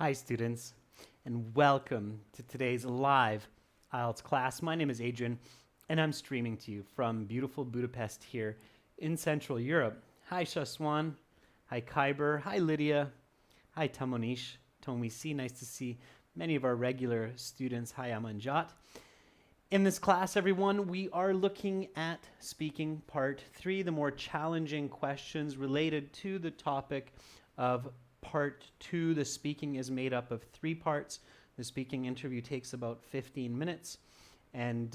Hi students, and welcome to today's live IELTS class. My name is Adrian, and I'm streaming to you from beautiful Budapest here in Central Europe. Hi Shaswan, hi Khyber, hi Lydia, hi Tamonish, Tomisi, nice to see many of our regular students. Hi Amanjat. In this class, everyone, we are looking at speaking part 3, the more challenging questions related to the topic of part 2. The speaking is made up of 3 parts. The speaking interview takes about 15 minutes, and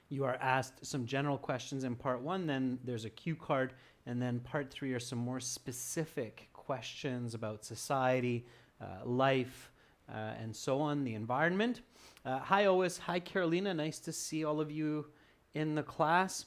you are asked some general questions in part 1, then there's a cue card, and then part 3 are some more specific questions about society, life, and so on, the environment. Hi Ois, hi Carolina, nice to see all of you in the class.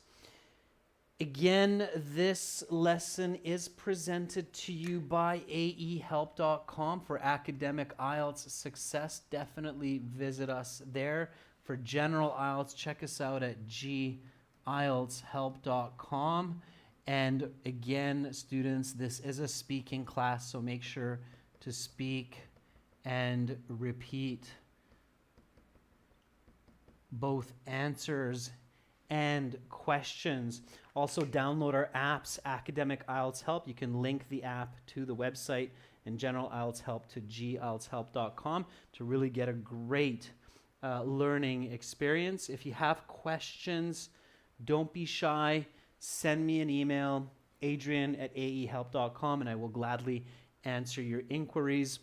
Again, this lesson is presented to you by aehelp.com for academic IELTS success. Definitely visit us there. For general IELTS, check us out at gieltshelp.com. And again, students, this is a speaking class, so make sure to speak and repeat both answers and questions. Also download our apps, Academic IELTS Help. You can link the app to the website, and General IELTS Help to gieltshelp.com to really get a great learning experience. If you have questions, don't be shy. Send me an email, adrian@aehelp.com, and I will gladly answer your inquiries.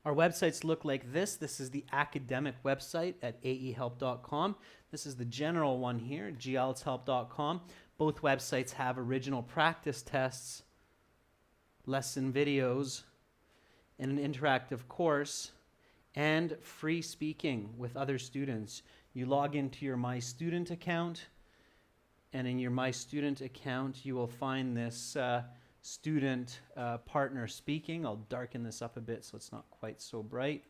Our websites look like this. This is the academic website at aehelp.com. This is the general one here, gieltshelp.com. Both websites have original practice tests, lesson videos, and an interactive course, and free speaking with other students. You log into your My Student account, and in your My Student account, you will find this student partner speaking. I'll darken this up a bit so it's not quite so bright.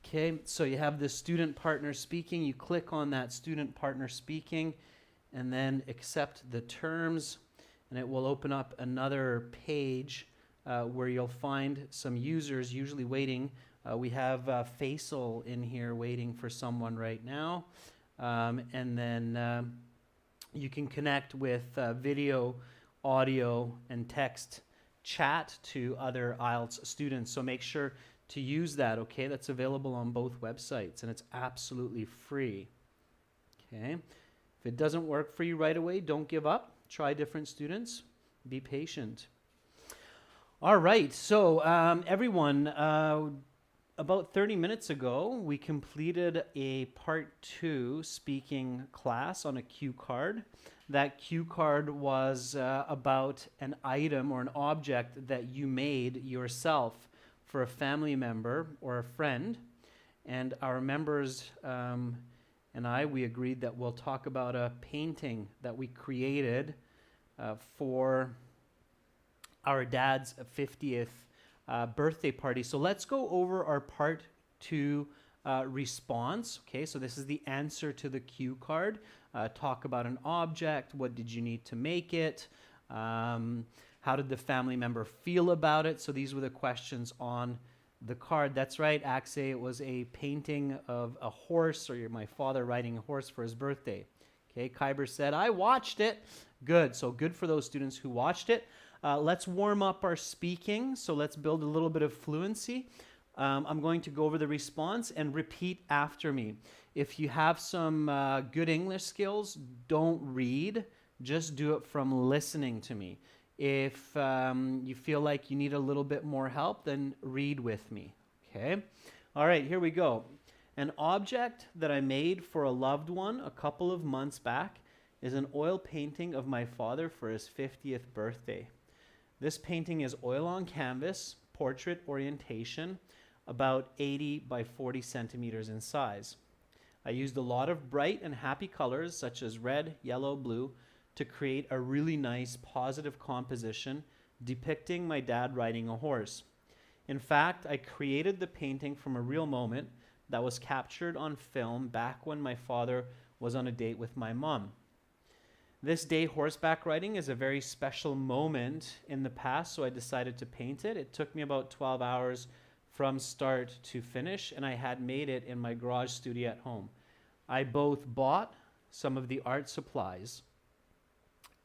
Okay, so you have the student partner speaking. You click on that student partner speaking and then accept the terms, and it will open up another page where you'll find some users usually waiting. We have Faisal in here waiting for someone right now, and then you can connect with video, audio, and text chat to other IELTS students. So make sure to use that, okay? That's available on both websites, and it's absolutely free, okay? If it doesn't work for you right away, don't give up. Try different students. Be patient. All right, so everyone, about 30 minutes ago, we completed a part 2 speaking class on a cue card. That cue card was about an item or an object that you made yourself for a family member or a friend. And our members and we agreed that we'll talk about a painting that we created for our dad's 50th birthday party. So let's go over our part 2 response. Okay, so this is the answer to the cue card. Talk about an object. What did you need to make it? How did the family member feel about it? So these were the questions on the card. That's right, Axe. It was a painting of a horse, or my father riding a horse for his birthday. Okay, Khyber said, I watched it. Good. So good for those students who watched it. Let's warm up our speaking. So let's build a little bit of fluency. I'm going to go over the response and repeat after me. If you have some good English skills, don't read. Just do it from listening to me. If you feel like you need a little bit more help, then read with me. Okay? All right, here we go. An object that I made for a loved one a couple of months back is an oil painting of my father for his 50th birthday. This painting is oil on canvas, portrait orientation, about 80 by 40 centimeters in size. I used a lot of bright and happy colors such as red, yellow, blue to create a really nice positive composition depicting my dad riding a horse. In fact, I created the painting from a real moment that was captured on film back when my father was on a date with my mom. This day, horseback riding, is a very special moment in the past, so I decided to paint it. It took me about 12 hours from start to finish, and I had made it in my garage studio at home. I both bought some of the art supplies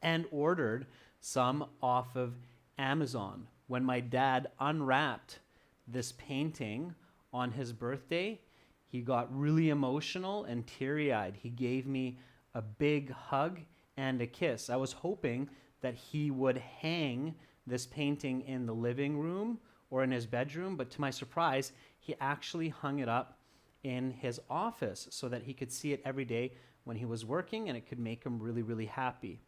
and ordered some off of Amazon. When my dad unwrapped this painting on his birthday, he got really emotional and teary-eyed. He gave me a big hug and a kiss. I was hoping that he would hang this painting in the living room or in his bedroom, but to my surprise, he actually hung it up in his office so that he could see it every day when he was working, and it could make him really, really happy.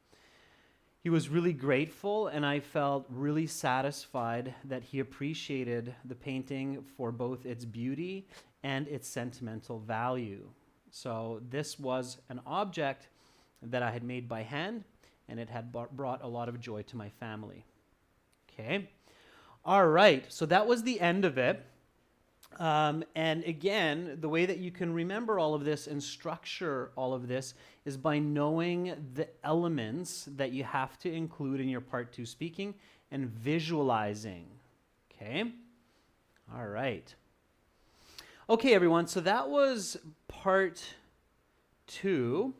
He was really grateful, and I felt really satisfied that he appreciated the painting for both its beauty and its sentimental value. So this was an object that I had made by hand, and it had brought a lot of joy to my family. Okay. All right. So that was the end of it. And again, the way that you can remember all of this and structure all of this is by knowing the elements that you have to include in your part 2 speaking and visualizing. Okay? All right. Okay, everyone. So that was part 2.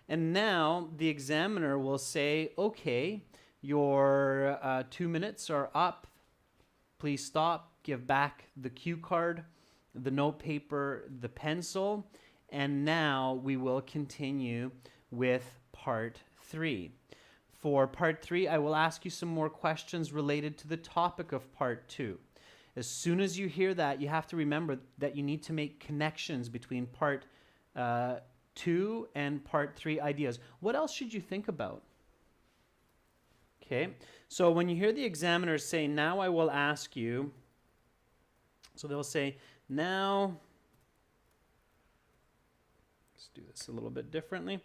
And now the examiner will say, okay, your 2 minutes are up. Please stop. Give back the cue card, the note paper, the pencil, and now we will continue with part 3. For part 3, I will ask you some more questions related to the topic of part 2. As soon as you hear that, you have to remember that you need to make connections between part 2 and part 3 ideas. What else should you think about? Okay, so when you hear the examiner say, now I will ask you, so they'll say, now, let's do this a little bit differently.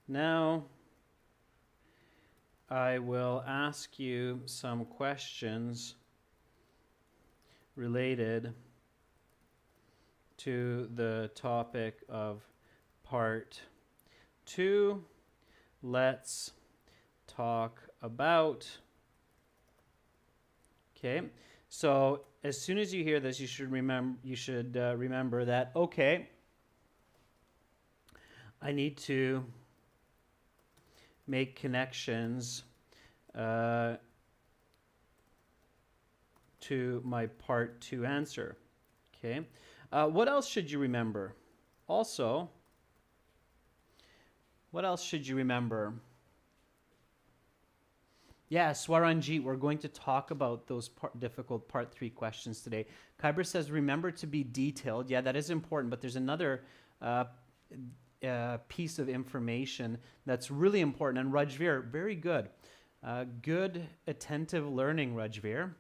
Now, I will ask you some questions related to the topic of part 2. Let's talk about. Okay, so as soon as you hear this, you should remember that. Okay, I need to make connections to my part 2 answer. Okay, what else should you remember? Also, what else should you remember? Yeah, Swaranjit, we're going to talk about those difficult part 3 questions today. Kyber says, remember to be detailed. Yeah, that is important, but there's another piece of information that's really important. And Rajveer, very good. Good, attentive learning, Rajveer.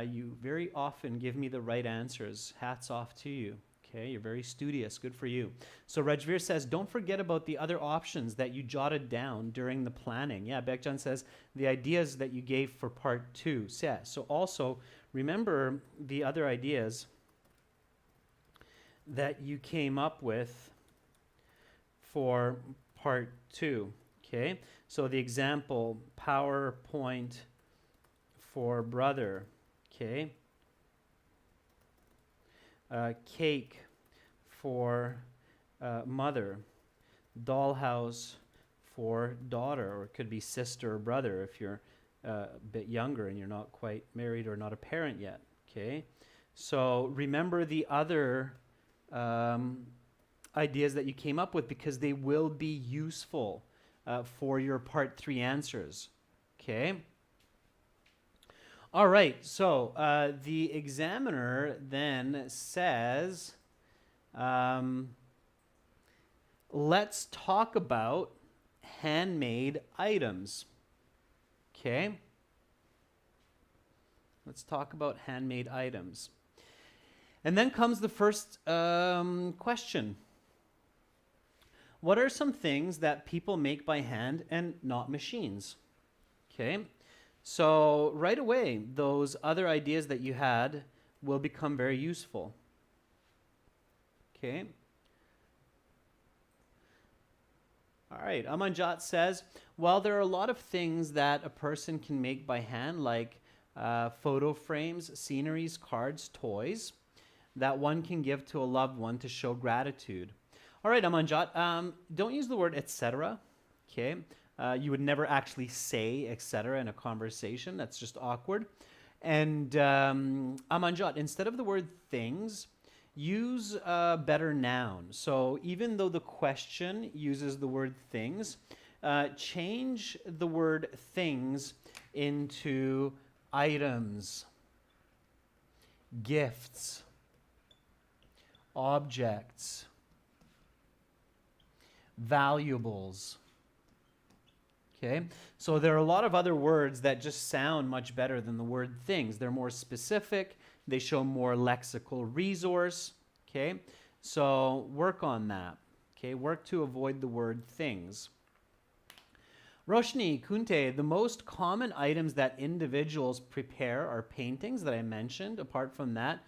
You very often give me the right answers. Hats off to you. Okay, you're very studious. Good for you. So Rajveer says, don't forget about the other options that you jotted down during the planning. Yeah, Bekjan says, the ideas that you gave for part 2. Yeah, so also remember the other ideas that you came up with for part 2. Okay, so the example, PowerPoint for brother. Okay. Cake for mother, dollhouse for daughter, or it could be sister or brother if you're a bit younger and you're not quite married or not a parent yet. Okay, so remember the other ideas that you came up with because they will be useful for your part 3 answers. Okay. All right, so the examiner then says, let's talk about handmade items. Okay? Let's talk about handmade items. And then comes the first question. What are some things that people make by hand and not machines? Okay? So right away, those other ideas that you had will become very useful. Okay. All right. Amanjat says, while there are a lot of things that a person can make by hand, like photo frames, sceneries, cards, toys, that one can give to a loved one to show gratitude. All right, Amanjat, don't use the word etc. Okay. You would never actually say etc. in a conversation. That's just awkward. And Amanjat, instead of the word things, use a better noun. So even though the question uses the word things, change the word things into items, gifts, objects, valuables. Okay, so there are a lot of other words that just sound much better than the word things. They're more specific, they show more lexical resource. Okay, so work on that. Okay, work to avoid the word things. Roshni, Kunte, the most common items that individuals prepare are paintings that I mentioned. Apart from that,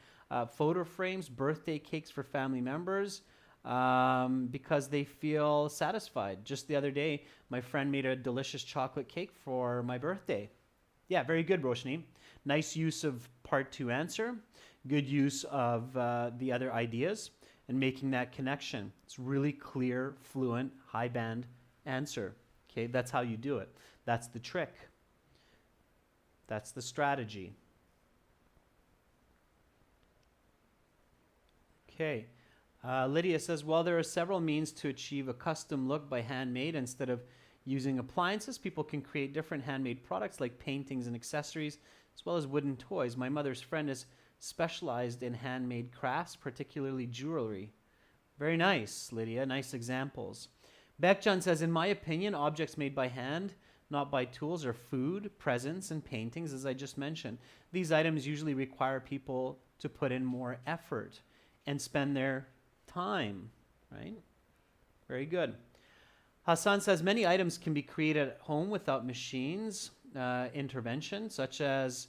photo frames, birthday cakes for family members, because they feel satisfied. Just the other day, my friend made a delicious chocolate cake for my birthday. Yeah, very good, Roshni. Nice use of part 2 answer. Good use of the other ideas and making that connection. It's really clear, fluent, high band answer. Okay, that's how you do it. That's the trick. That's the strategy. Okay. Lydia says, while there are several means to achieve a custom look by handmade, instead of using appliances, people can create different handmade products like paintings and accessories, as well as wooden toys. My mother's friend is specialized in handmade crafts, particularly jewelry. Very nice, Lydia. Nice examples. Bekjan says, in my opinion, objects made by hand, not by tools, are food, presents, and paintings, as I just mentioned. These items usually require people to put in more effort and spend their time, right? Very good. Hassan says, many items can be created at home without machines intervention, such as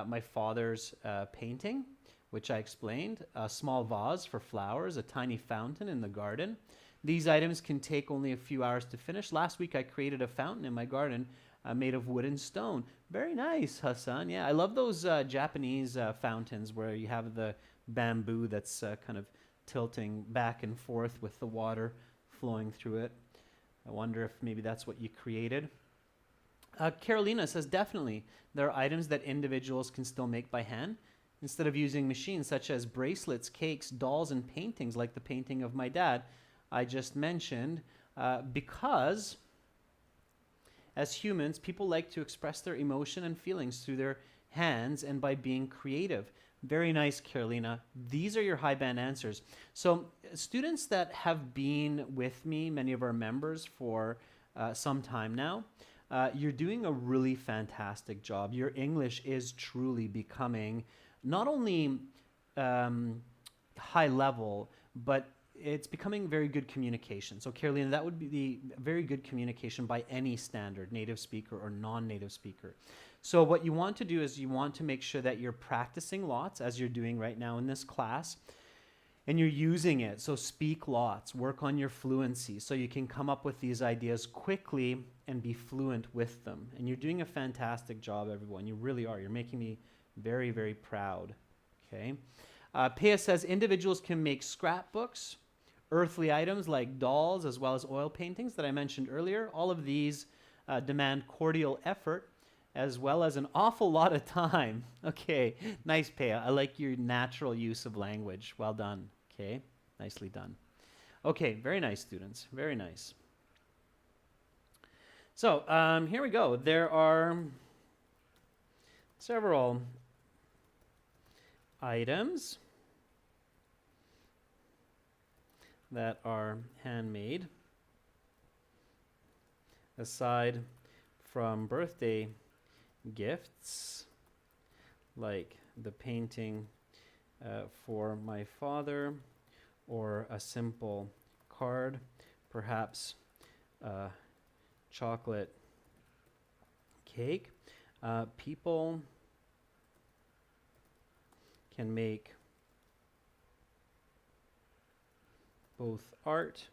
my father's painting, which I explained, a small vase for flowers, a tiny fountain in the garden. These items can take only a few hours to finish. Last week, I created a fountain in my garden made of wood and stone. Very nice, Hassan. Yeah, I love those Japanese fountains where you have the bamboo that's kind of tilting back and forth with the water flowing through it. I wonder if maybe that's what you created. Carolina says, definitely, there are items that individuals can still make by hand instead of using machines, such as bracelets, cakes, dolls, and paintings like the painting of my dad I just mentioned, because as humans, people like to express their emotion and feelings through their hands and by being creative. Very nice, Carolina. These are your high band answers. So students that have been with me, many of our members, for some time now, you're doing a really fantastic job. Your English is truly becoming not only high level, but it's becoming very good communication. So Carolina, that would be the very good communication by any standard, native speaker or non-native speaker. So what you want to do is you want to make sure that you're practicing lots, as you're doing right now in this class, and you're using it. So speak lots, work on your fluency so you can come up with these ideas quickly and be fluent with them. And you're doing a fantastic job, everyone. You really are. You're making me very, very proud. Okay. Pia says individuals can make scrapbooks, earthly items like dolls, as well as oil paintings that I mentioned earlier. All of these demand cordial effort as well as an awful lot of time. Okay, nice, Pia. I like your natural use of language. Well done. Okay, nicely done. Okay, very nice, students. Very nice. So here we go. There are several items that are handmade aside from birthday gifts, like the painting for my father, or a simple card, perhaps a chocolate cake. People can make both art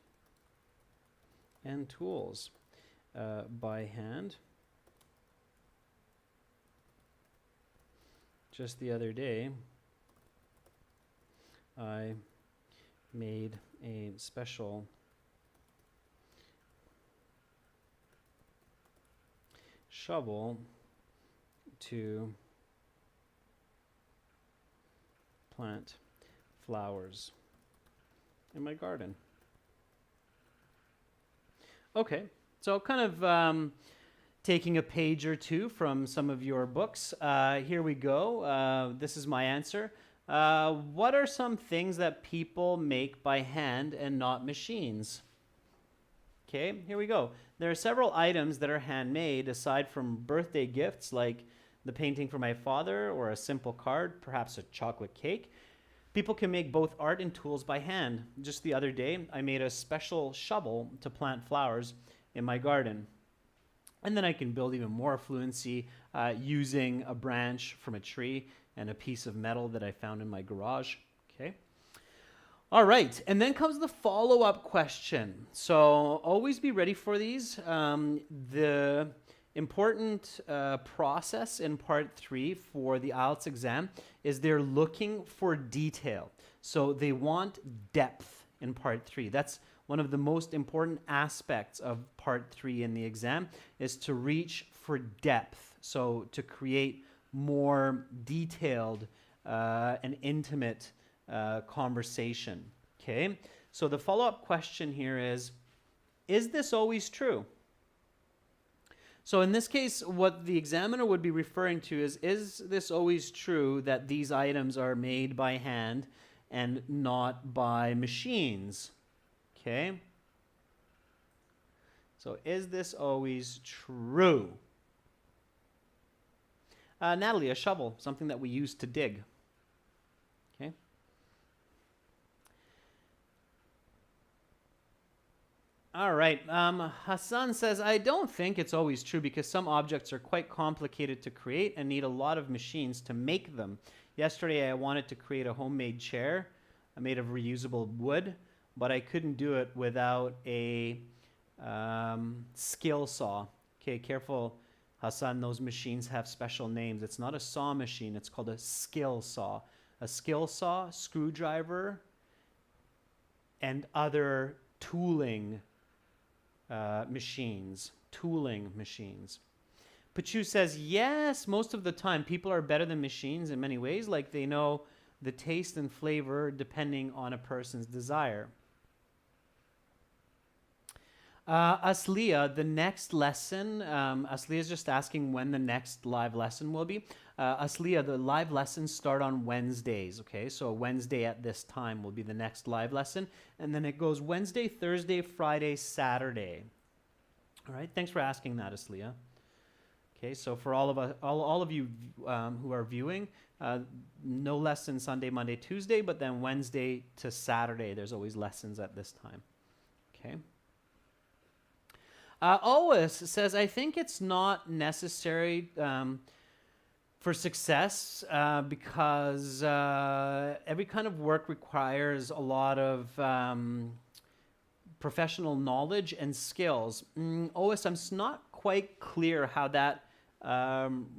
and tools by hand. Just the other day, I made a special shovel to plant flowers in my garden. Okay, so kind of taking a page or two from some of your books. Here we go. This is my answer. What are some things that people make by hand and not machines? Okay, here we go. There are several items that are handmade aside from birthday gifts like the painting for my father or a simple card, perhaps a chocolate cake. People can make both art and tools by hand. Just the other day, I made a special shovel to plant flowers in my garden. And then I can build even more fluency using a branch from a tree and a piece of metal that I found in my garage. Okay. All right, and then comes the follow-up question. So always be ready for these. The important process in part 3 for the IELTS exam is they're looking for detail. So they want depth in part 3. That's one of the most important aspects of part 3 in the exam, is to reach for depth. So to create more detailed and intimate conversation. Okay, so the follow-up question here is this always true? So in this case, what the examiner would be referring to is this always true that these items are made by hand and not by machines? Okay, so is this always true? Natalie, a shovel, something that we use to dig. Okay. All right. Hassan says, I don't think it's always true because some objects are quite complicated to create and need a lot of machines to make them. Yesterday, I wanted to create a homemade chair made of reusable wood, but I couldn't do it without a skill saw. Okay, careful, Hassan, those machines have special names. It's not a saw machine, it's called a skill saw. A skill saw, screwdriver, and other tooling machines. Tooling machines. Pachu says, yes, most of the time people are better than machines in many ways, like they know the taste and flavor depending on a person's desire. Aslia, the next lesson, Aslia is just asking when the next live lesson will be. Aslia, the live lessons start on Wednesdays, okay? So Wednesday at this time will be the next live lesson. And then it goes Wednesday, Thursday, Friday, Saturday. All right, thanks for asking that, Aslia. Okay, so for all of you who are viewing, no lesson Sunday, Monday, Tuesday, but then Wednesday to Saturday, there's always lessons at this time, okay? Ois says, I think it's not necessary for success because every kind of work requires a lot of professional knowledge and skills. Ois, I'm not quite clear how that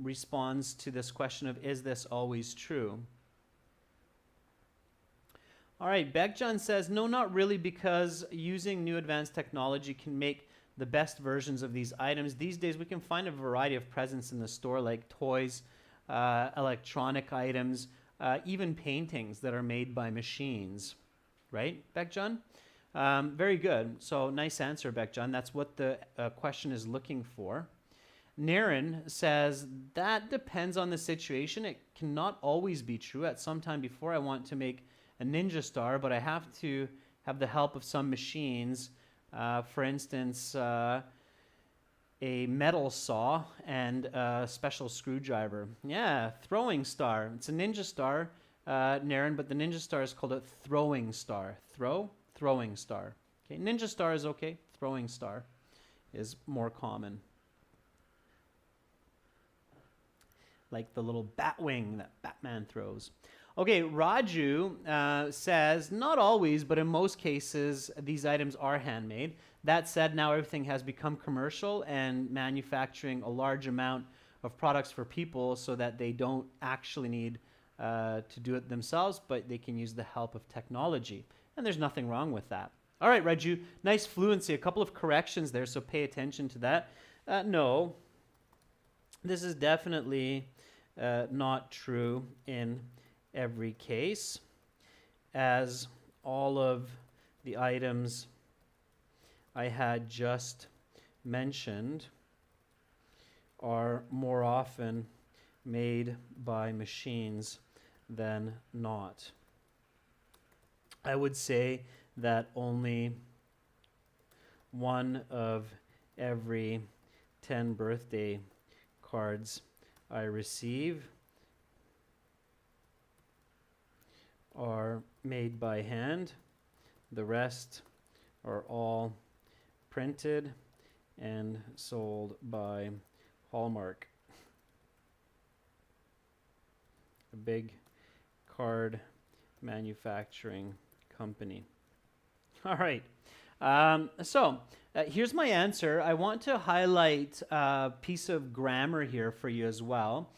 responds to this question of, is this always true? All right, Bekjan says, no, not really, because using new advanced technology can make the best versions of these items. These days, we can find a variety of presents in the store, like toys, electronic items, even paintings that are made by machines. Right, Bekjan? Very good. So nice answer, Bekjan. That's what the question is looking for. Naren says, that depends on the situation. It cannot always be true. At some time before, I want to make a ninja star, but I have to have the help of some machines. For instance, a metal saw and a special screwdriver. Yeah, throwing star. It's a ninja star, Naren, but the ninja star is called a throwing star. Throwing star. Okay, ninja star is okay. Throwing star is more common. like the little bat wing that Batman throws. Okay, Raju says, not always, but in most cases, these items are handmade. That said, now everything has become commercial and manufacturing a large amount of products for people so that they don't actually need to do it themselves, but they can use the help of technology. And there's nothing wrong with that. All right, Raju, nice fluency. A couple of corrections there, so pay attention to that. No, this is definitely not true in every case, as all of the items I had just mentioned are more often made by machines than not. I would say that only 1 of every 10 birthday cards I receive are made by hand. The rest are all printed and sold by Hallmark, a big card manufacturing company. All right. Here's my answer. I want to highlight a piece of grammar here for you as well.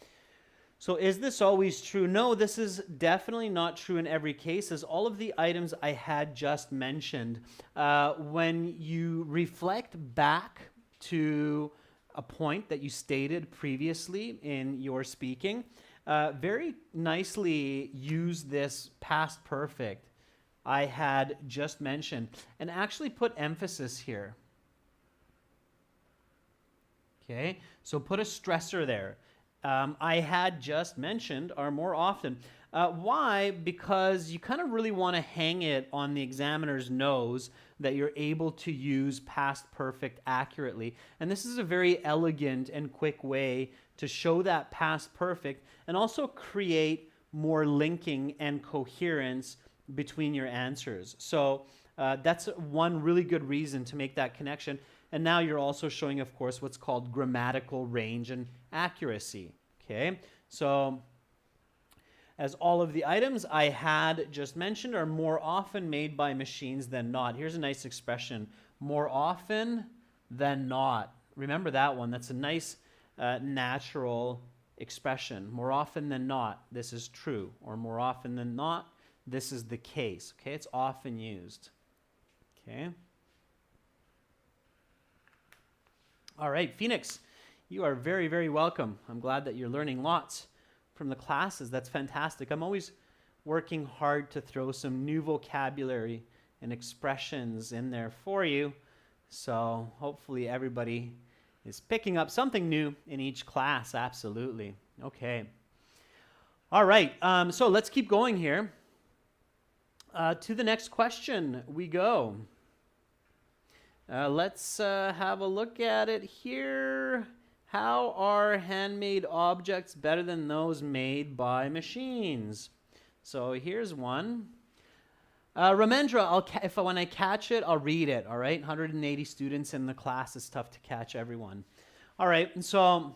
So is this always true? No, this is definitely not true in every case, as all of the items I had just mentioned, when you reflect back to a point that you stated previously in your speaking, very nicely use this past perfect I had just mentioned and actually put emphasis here. Okay, so put a stressor there. I had just mentioned are more often. Why? Because you kind of really want to hang it on the examiner's nose that you're able to use past perfect accurately. And this is a very elegant and quick way to show that past perfect and also create more linking and coherence between your answers. So that's one really good reason to make that connection. And now you're also showing, of course, what's called grammatical range and accuracy. Okay, so as all of the items I had just mentioned are more often made by machines than not. Here's a nice expression, more often than not. Remember that one. That's a nice natural expression. More often than not, this is true. Or more often than not, this is the case. Okay, it's often used. Okay. All right, Phoenix, you are very, very welcome. I'm glad that you're learning lots from the classes. That's fantastic. I'm always working hard to throw some new vocabulary and expressions in there for you. So hopefully everybody is picking up something new in each class. Absolutely. Okay. All right, so let's keep going here. To the next question we go. Let's have a look at it here. How are handmade objects better than those made by machines? So here's one. Ramendra, when I catch it, I'll read it, all right? 180 students in the class. It's tough to catch everyone. All right, and so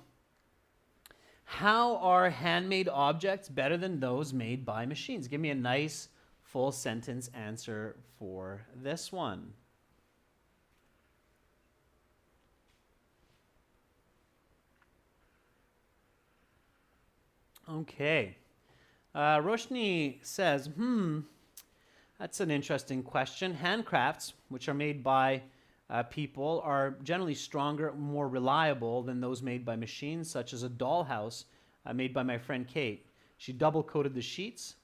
how are handmade objects better than those made by machines? Give me a nice full sentence answer for this one. Okay. Roshni says, that's an interesting question. Handcrafts, which are made by people, are generally stronger, more reliable than those made by machines, such as a dollhouse made by my friend Kate. She double-coated the sheets,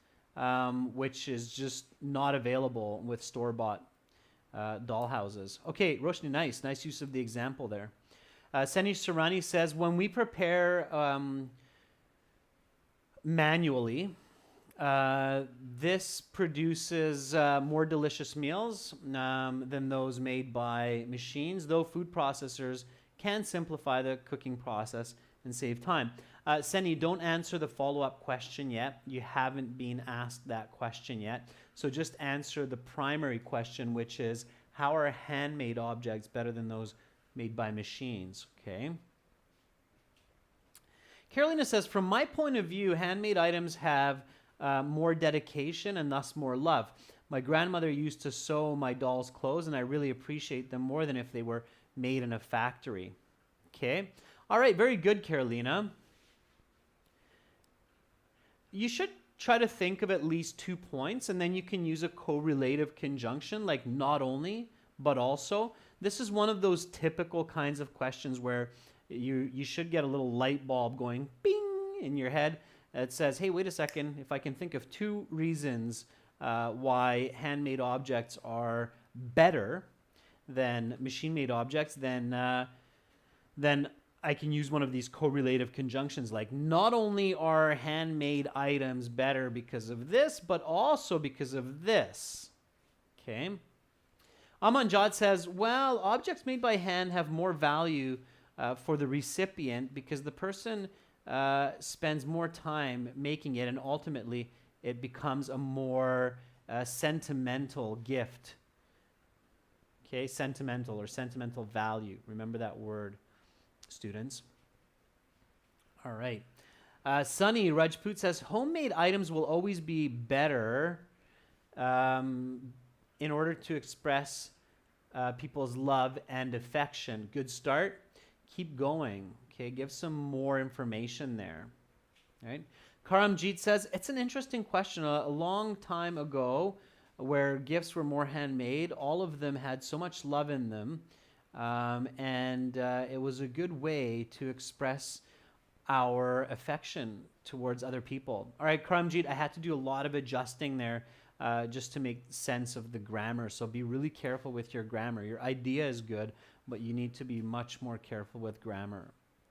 which is just not available with store-bought dollhouses. Okay, Roshni, nice use of the example there. Seni Sarani says, when we prepare manually, this produces more delicious meals than those made by machines, though food processors can simplify the cooking process and save time. Seni, don't answer the follow-up question yet. You haven't been asked that question yet. So just answer the primary question, which is, how are handmade objects better than those made by machines? Okay. Carolina says, from my point of view, handmade items have more dedication and thus more love. My grandmother used to sew my doll's clothes, and I really appreciate them more than if they were made in a factory. Okay. All right. Very good, Carolina. You should try to think of at least 2 points, and then you can use a correlative conjunction like not only, but also. This is one of those typical kinds of questions where you should get a little light bulb going bing in your head that says, hey, wait a second, if I can think of 2 reasons why handmade objects are better than machine-made objects, then I can use one of these correlative conjunctions like not only are handmade items better because of this, but also because of this. Okay. Amanjad says, well, objects made by hand have more value for the recipient because the person spends more time making it, and ultimately it becomes a more sentimental gift. Okay, sentimental or sentimental value. Remember that word, students. All right. Sunny Rajput says, homemade items will always be better in order to express people's love and affection. Good start. Keep going. Okay, give some more information there. All right. Karamjeet says, it's an interesting question. A long time ago, where gifts were more handmade, all of them had so much love in them, and it was a good way to express our affection towards other people. All right, Karamjeet, I had to do a lot of adjusting there just to make sense of the grammar, so be really careful with your grammar. Your idea is good, but you need to be much more careful with grammar.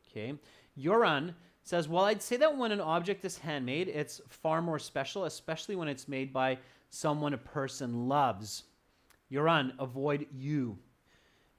Okay, Yoran says, well, I'd say that when an object is handmade, it's far more special, especially when it's made by someone a person loves. Yoran, avoid you.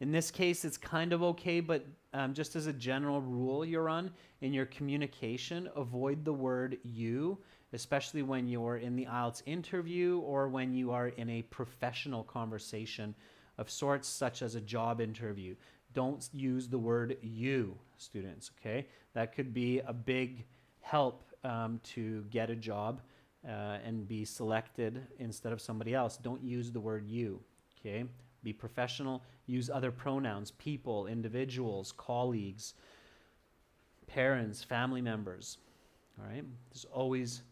In this case, it's kind of okay, but just as a general rule, Yoran, in your communication, avoid the word you, especially when you're in the IELTS interview or when you are in a professional conversation of sorts, such as a job interview. Don't use the word you, students, okay? That could be a big help to get a job and be selected instead of somebody else. Don't use the word you, okay? Be professional. Use other pronouns, people, individuals, colleagues, parents, family members, all right? There's always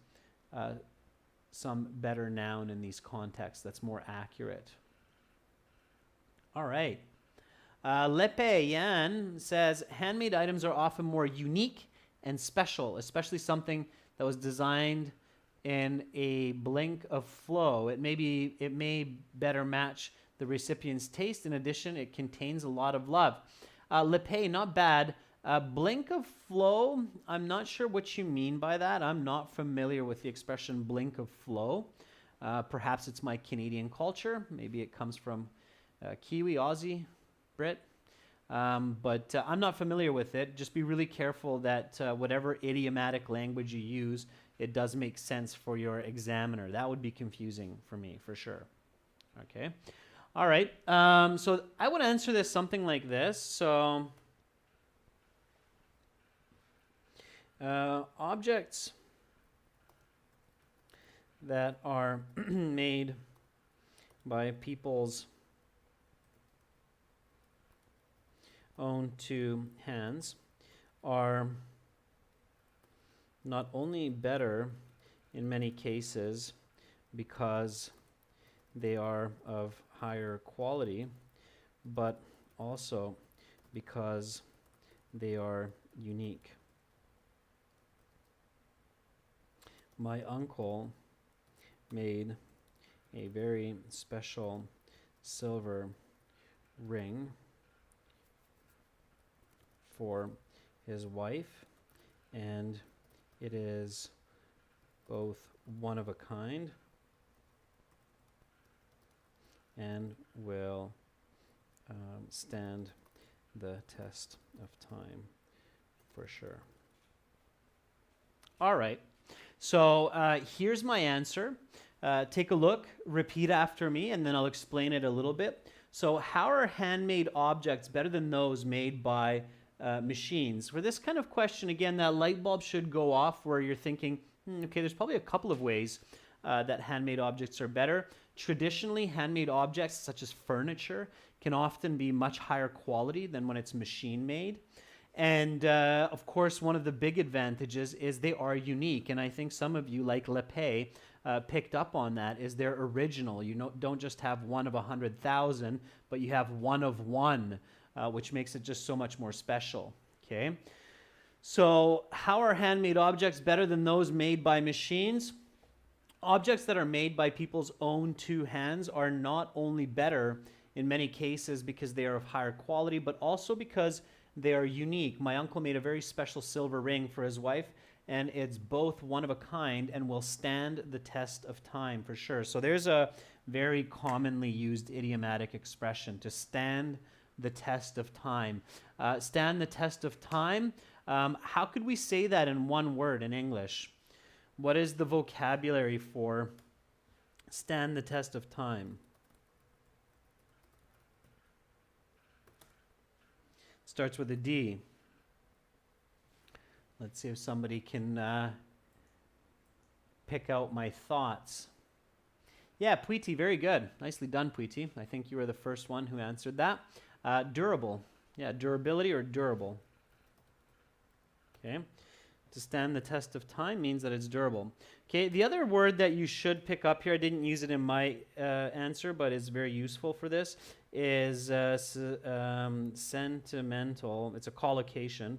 some better noun in these contexts that's more accurate. All right. Lepe Yan says, handmade items are often more unique and special, especially something that was designed in a blink of flow. It may better match the recipient's taste. In addition, it contains a lot of love. Lepe, not bad. Blink of flow, I'm not sure what you mean by that. I'm not familiar with the expression blink of flow. Perhaps it's my Canadian culture. Maybe it comes from Kiwi, Aussie, Brit. But I'm not familiar with it. Just be really careful that whatever idiomatic language you use, it does make sense for your examiner. That would be confusing for me, for sure. Okay. All right. So I would answer this something like this. So objects that are made by people's own 2 hands are not only better in many cases because they are of higher quality, but also because they are unique. My uncle made a very special silver ring for his wife, and it is both one of a kind and will stand the test of time for sure. All right, so here's my answer. Take a look, repeat after me, and then I'll explain it a little bit. So how are handmade objects better than those made by machines. For this kind of question, again, that light bulb should go off where you're thinking, okay, there's probably a couple of ways that handmade objects are better. Traditionally, handmade objects such as furniture can often be much higher quality than when it's machine made. And of course, one of the big advantages is they are unique. And I think some of you, like Lepay, picked up on that, is they're original. You don't just have one of 100,000, but you have one of one, which makes it just so much more special. Okay. So how are handmade objects better than those made by machines? Objects that are made by people's own two hands are not only better in many cases because they are of higher quality, but also because they are unique. My uncle made a very special silver ring for his wife, and it's both one of a kind and will stand the test of time for sure. So there's a very commonly used idiomatic expression, to stand the test of time. Stand the test of time. How could we say that in one word in English? What is the vocabulary for stand the test of time? Starts with a D. Let's see if somebody can pick out my thoughts. Yeah, Puiti, very good. Nicely done, Puiti. I think you were the first one who answered that. Durable. Yeah, durability or durable. Okay. To stand the test of time means that it's durable. Okay, the other word that you should pick up here, I didn't use it in my answer, but it's very useful for this, is sentimental. It's a collocation.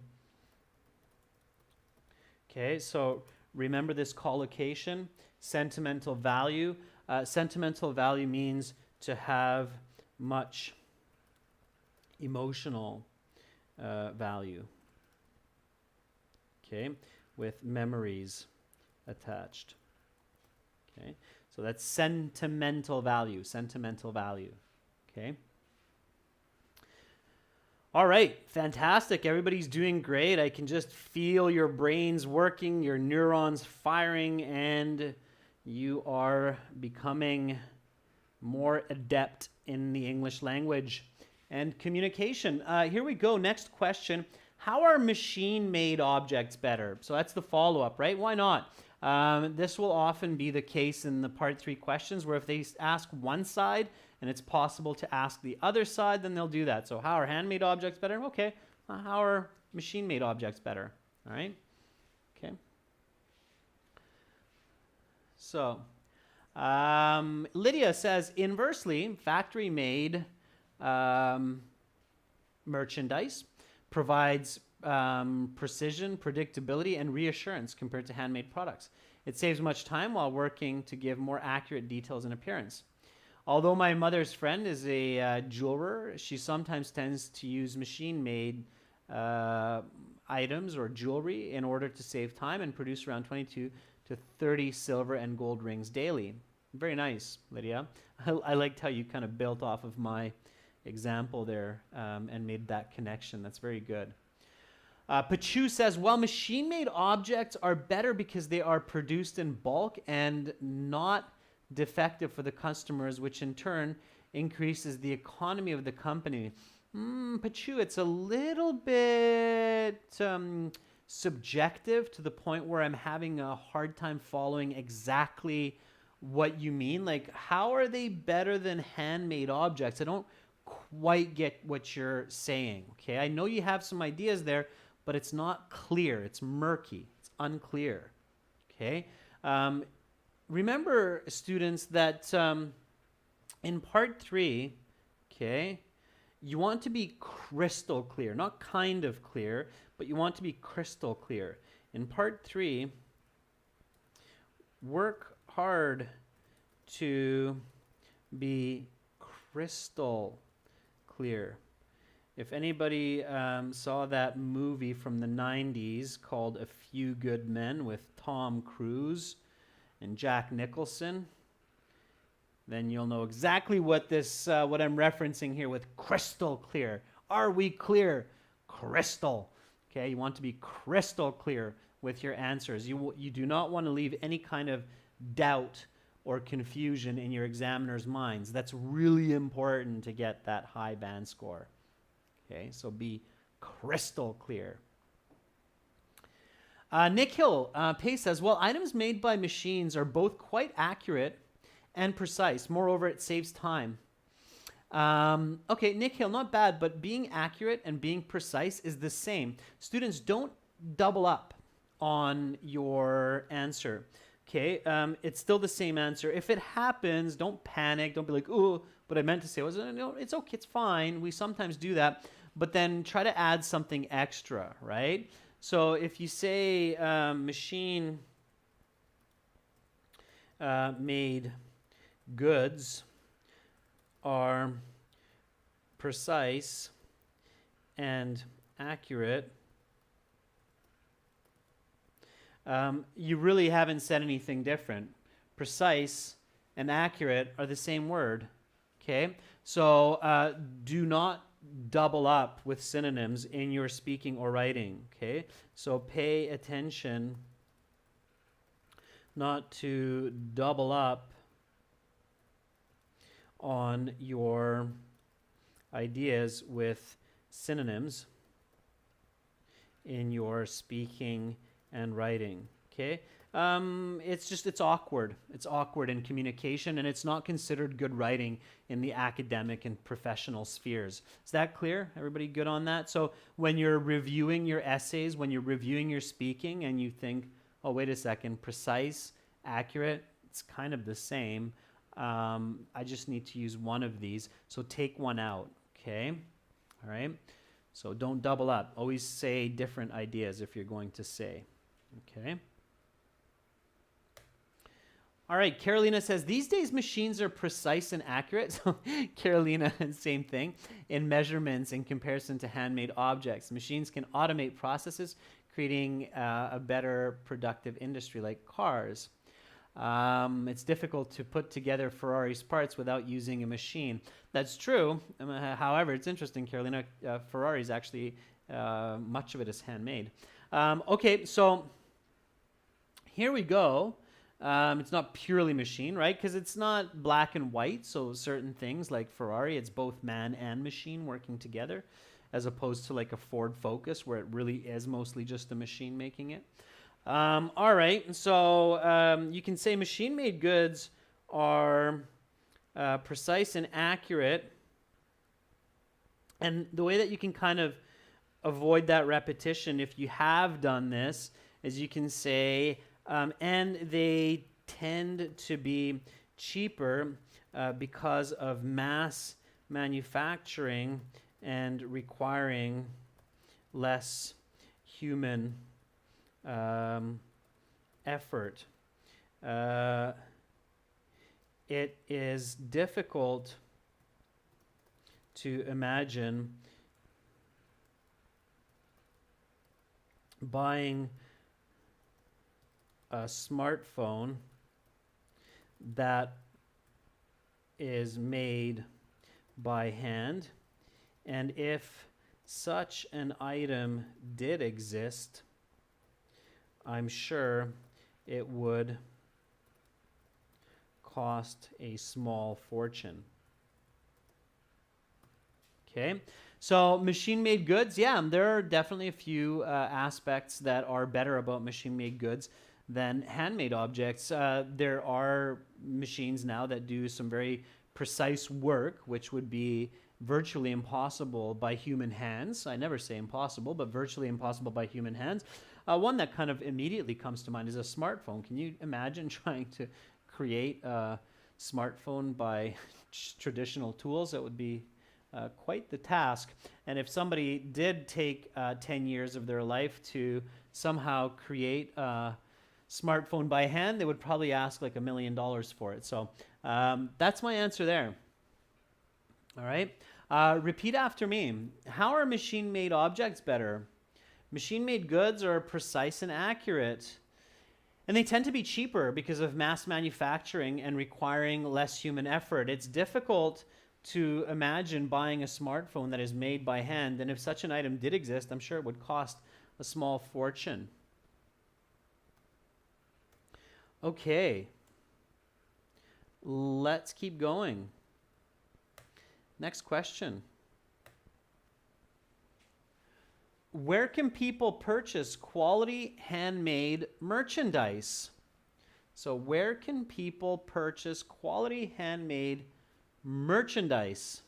Okay, so remember this collocation, sentimental value. Sentimental value means to have much emotional value. Okay, with memories attached. Okay, so that's sentimental value, sentimental value. Okay. All right, fantastic. Everybody's doing great. I can just feel your brains working, your neurons firing, and you are becoming more adept in the English language and communication. Here we go. Next question. How are machine-made objects better? So that's the follow-up, right? Why not? This will often be the case in the part 3 questions, where if they ask one side and it's possible to ask the other side, then they'll do that. So how are handmade objects better? Okay. How are machine-made objects better? All right. Okay. So Lydia says, inversely, factory-made merchandise provides precision, predictability, and reassurance compared to handmade products. It saves much time while working to give more accurate details and appearance. Although my mother's friend is a jeweler, she sometimes tends to use machine-made items or jewelry in order to save time and produce around 22 to 30 silver and gold rings daily. Very nice, Lydia. I liked how you kind of built off of my example there and made that connection. That's very good. Pachu says, well, machine-made objects are better because they are produced in bulk and not defective for the customers, which in turn increases the economy of the company. Pachu, it's a little bit subjective to the point where I'm having a hard time following exactly what you mean. Like, how are they better than handmade objects? I don't quite get what you're saying. Okay, I know you have some ideas there, but it's not clear. It's murky. It's unclear. Okay. Remember, students, that in part 3, okay, you want to be crystal clear, not kind of clear, but you want to be crystal clear. In part 3, work hard to be crystal clear. If anybody saw that movie from the 90s called A Few Good Men with Tom Cruise and Jack Nicholson, then you'll know exactly what what I'm referencing here with crystal clear. Are we clear? Crystal. Okay, you want to be crystal clear with your answers. You do not want to leave any kind of doubt or confusion in your examiner's minds. That's really important to get that high band score. Okay, so be crystal clear. Nick Hill Pace says, well, items made by machines are both quite accurate and precise. Moreover, it saves time. Okay, Nick Hill, not bad, but being accurate and being precise is the same. Students, don't double up on your answer. Okay, it's still the same answer. If it happens, don't panic. Don't be like, oh, what I meant to say was, no, it's okay, it's fine. We sometimes do that, but then try to add something extra, right? So if you say machine made goods are precise and accurate, you really haven't said anything different. Precise and accurate are the same word, okay? So do not double up with synonyms in your speaking or writing, okay? So pay attention not to double up on your ideas with synonyms in your speaking and writing, okay? It's awkward. It's awkward in communication, and it's not considered good writing in the academic and professional spheres. Is that clear? Everybody good on that? So when you're reviewing your essays, when you're reviewing your speaking, and you think, oh, wait a second, precise, accurate, it's kind of the same. I just need to use one of these, so take one out, okay? All right? So don't double up. Always say different ideas if you're going to say, okay? All right, Carolina says, these days machines are precise and accurate. So Carolina, same thing, in measurements in comparison to handmade objects. Machines can automate processes, creating a better productive industry like cars. It's difficult to put together Ferrari's parts without using a machine. That's true. However, it's interesting, Carolina, Ferrari's actually, much of it is handmade. Okay, so here we go. It's not purely machine, right? Because it's not black and white. So certain things like Ferrari, it's both man and machine working together, as opposed to like a Ford Focus where it really is mostly just a machine making it. All right, so you can say machine-made goods are precise and accurate. And the way that you can kind of avoid that repetition, if you have done this, is you can say, and they tend to be cheaper because of mass manufacturing and requiring less human effort. It is difficult to imagine buying a smartphone that is made by hand, and if such an item did exist, I'm sure it would cost a small fortune. Okay, so machine-made goods, yeah, there are definitely a few aspects that are better about machine-made goods than handmade objects. There are machines now that do some very precise work, which would be virtually impossible by human hands. I never say impossible, but virtually impossible by human hands. One that kind of immediately comes to mind is a smartphone. Can you imagine trying to create a smartphone by traditional tools? That would be quite the task. And if somebody did take 10 years of their life to somehow create a smartphone by hand, they would probably ask like $1 million for it. So that's my answer there. All right. Repeat after me. How are machine-made objects better? Machine-made goods are precise and accurate, and they tend to be cheaper because of mass manufacturing and requiring less human effort. It's difficult to imagine buying a smartphone that is made by hand, and if such an item did exist, I'm sure it would cost a small fortune. Okay, let's keep going. Next question. Where can people purchase quality handmade merchandise? So where can people purchase quality handmade merchandise?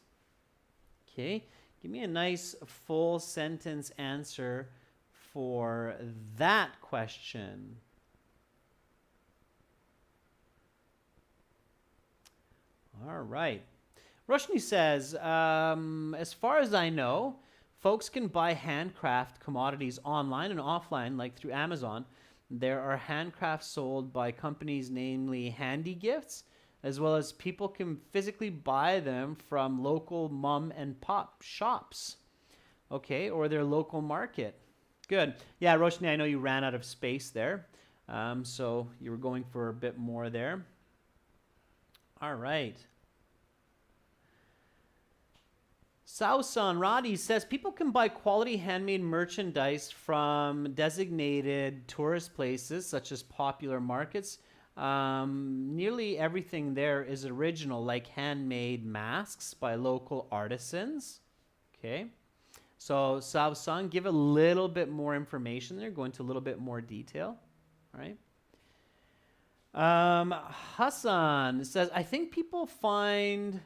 Okay, give me a nice full sentence answer for that question. All right. Roshni says, as far as I know, folks can buy handcraft commodities online and offline, like through Amazon. There are handcrafts sold by companies, namely Handy Gifts, as well as people can physically buy them from local mom and pop shops, okay, or their local market. Good. Yeah, Roshni, I know you ran out of space there, so you were going for a bit more there. All right. Sausan Radi says people can buy quality handmade merchandise from designated tourist places such as popular markets. Nearly everything there is original, like handmade masks by local artisans. Okay. So Sausan, give a little bit more information there, go into a little bit more detail. All right. Hassan says, I think people find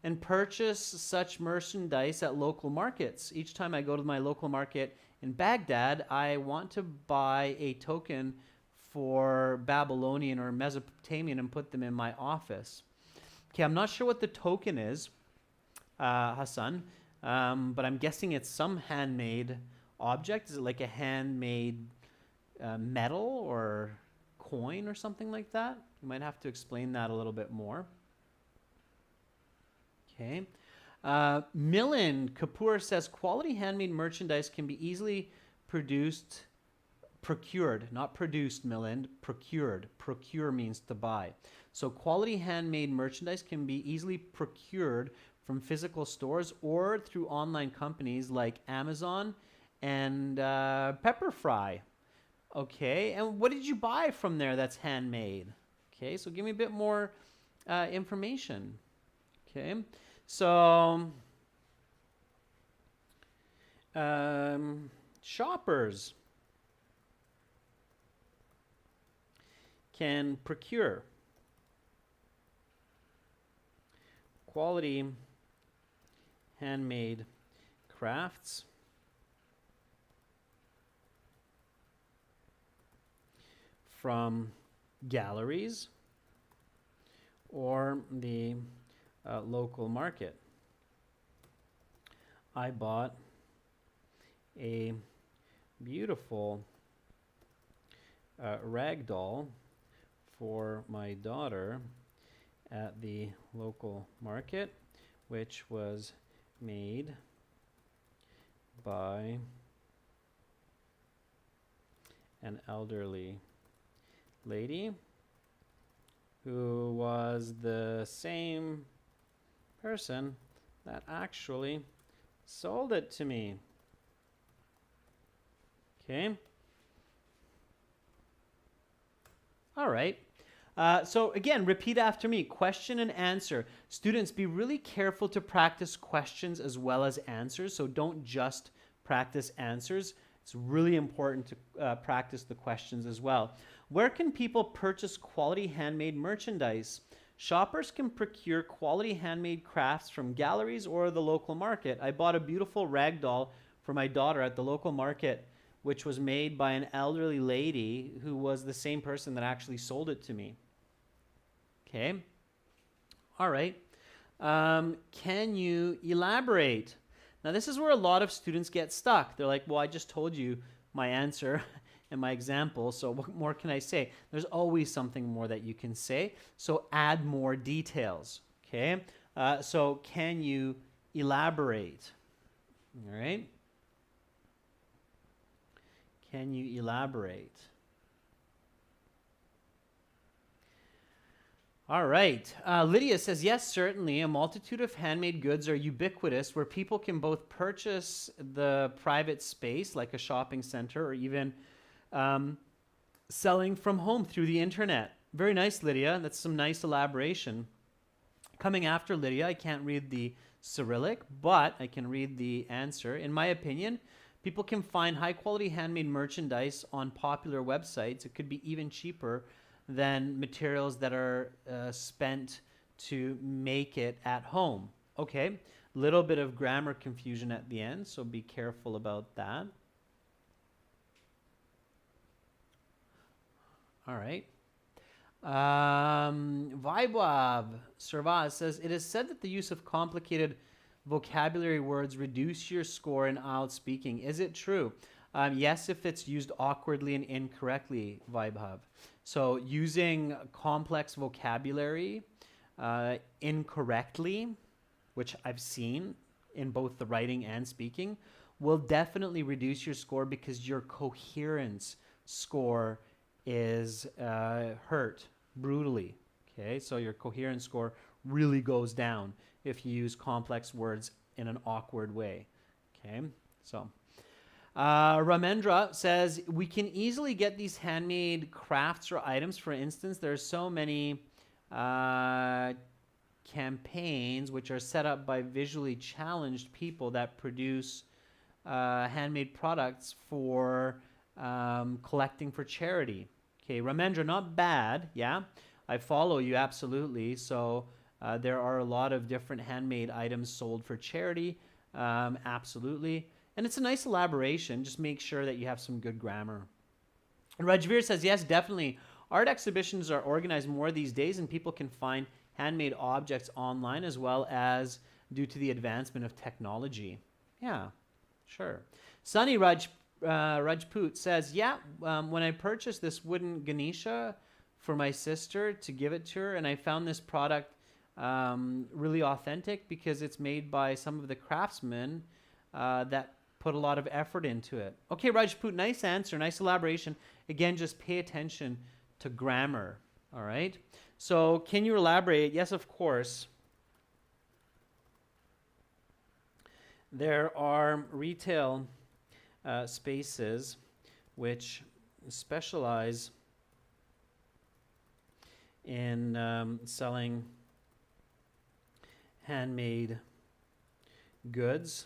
and purchase such merchandise at local markets. Each time I go to my local market in Baghdad, I want to buy a token for Babylonian or Mesopotamian and put them in my office. Okay, I'm not sure what the token is, Hassan, but I'm guessing it's some handmade object. Is it like a handmade metal or coin or something like that? You might have to explain that a little bit more. Okay. Milan Kapoor says quality handmade merchandise can be easily procured, not produced, Milan, procured. Procure means to buy. So quality handmade merchandise can be easily procured from physical stores or through online companies like Amazon and Pepperfry. Okay, and what did you buy from there that's handmade? Okay, so give me a bit more information. Okay. So, shoppers can procure quality handmade crafts from galleries or the local market. I bought a beautiful rag doll for my daughter at the local market, which was made by an elderly lady who was the same person that actually sold it to me. Okay. All right. So again, repeat after me. Question and answer. Students, be really careful to practice questions as well as answers. So don't just practice answers. It's really important to practice the questions as well. Where can people purchase quality handmade merchandise? Shoppers can procure quality handmade crafts from galleries or the local market. I bought a beautiful rag doll for my daughter at the local market, which was made by an elderly lady who was the same person that actually sold it to me. Okay. All right. Can you elaborate? Now, this is where a lot of students get stuck. They're like, well, I just told you my answer and my example, so what more can I say? There's always something more that you can say, so add more details, okay? So can you elaborate? All right? Can you elaborate? All right. Lydia says, yes, certainly. A multitude of handmade goods are ubiquitous where people can both purchase the private space, like a shopping center, or even selling from home through the internet. Very nice, Lydia. That's some nice elaboration. Coming after Lydia, I can't read the Cyrillic, but I can read the answer. In my opinion, People can find high quality handmade merchandise on popular websites. It could be even cheaper than materials that are spent to make it at home. Okay, little bit of grammar confusion at the end, so be careful about that. All right. Vaibhav Sarvaz says, it is said that the use of complicated vocabulary words reduce your score in IELTS speaking. Is it true? Yes, if it's used awkwardly and incorrectly, Vaibhav. So using complex vocabulary incorrectly, which I've seen in both the writing and speaking, will definitely reduce your score because your coherence score is hurt brutally. Okay, so your coherence score really goes down if you use complex words in an awkward way. Okay, so Ramendra says, we can easily get these handmade crafts or items. For instance, there are so many campaigns which are set up by visually challenged people that produce handmade products for collecting for charity. Okay, Ramendra, not bad. Yeah, I follow you absolutely. So there are a lot of different handmade items sold for charity. Absolutely. And it's a nice elaboration. Just make sure that you have some good grammar. And Rajveer says, yes, definitely. Art exhibitions are organized more these days, and people can find handmade objects online as well as due to the advancement of technology. Yeah, sure. Sunny Rajput says, yeah, when I purchased this wooden Ganesha for my sister to give it to her, and I found this product really authentic because it's made by some of the craftsmen that put a lot of effort into it. Okay, Rajput, nice answer, nice elaboration. Again, just pay attention to grammar, all right? So can you elaborate? Yes, of course. There are retail spaces which specialize in selling handmade goods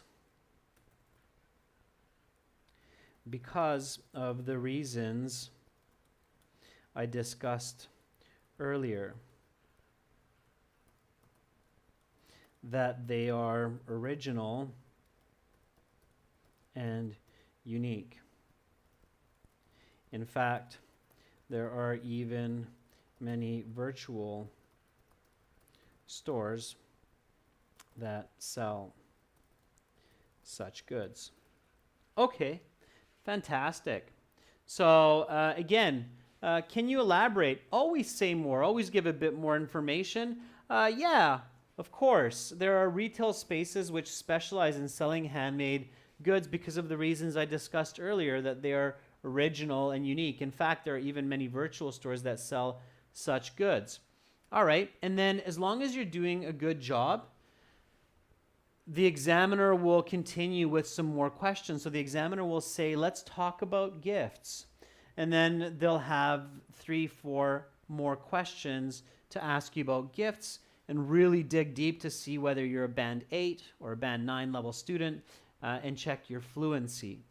because of the reasons I discussed earlier, that they are original and unique. In fact, there are even many virtual stores that sell such goods. Okay, fantastic. So again, can you elaborate? Always say more, always give a bit more information. Yeah, of course. There are retail spaces which specialize in selling handmade goods because of the reasons I discussed earlier, that they are original and unique. In fact, there are even many virtual stores that sell such goods. All right, and then as long as you're doing a good job, the examiner will continue with some more questions. So the examiner will say, let's talk about gifts. And then they'll have 3-4 more questions to ask you about gifts and really dig deep to see whether you're a band 8 or a band 9 level student and check your fluency.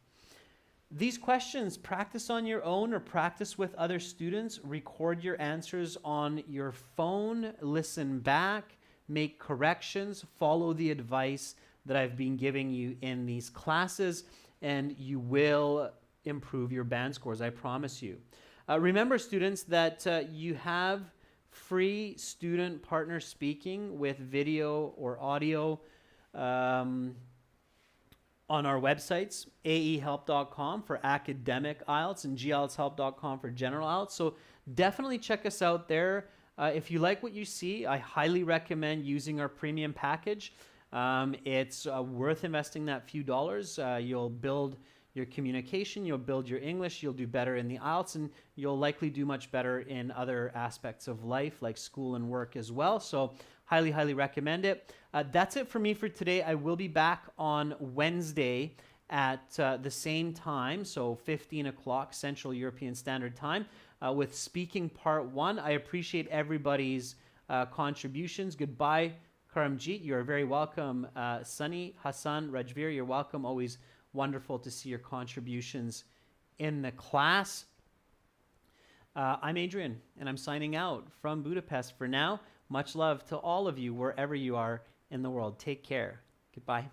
These questions, practice on your own or practice with other students. Record your answers on your phone, listen back, make corrections, follow the advice that I've been giving you in these classes, and you will improve your band scores, I promise you. Remember, students, that you have free student partner speaking with video or audio on our websites, aehelp.com for academic IELTS and gieltshelp.com for general IELTS. So definitely check us out there. If you like what you see, I highly recommend using our premium package. It's worth investing that few dollars. You'll build your communication, you'll build your English, you'll do better in the IELTS, and you'll likely do much better in other aspects of life like school and work as well. So highly, highly recommend it. That's it for me for today. I will be back on Wednesday at the same time, so 15 o'clock Central European Standard Time with Speaking Part 1. I appreciate everybody's contributions. Goodbye, Karamjeet. You're very welcome. Sunny, Hassan, Rajveer, you're welcome. Always wonderful to see your contributions in the class. I'm Adrian, and I'm signing out from Budapest for now. Much love to all of you wherever you are in the world. Take care. Goodbye.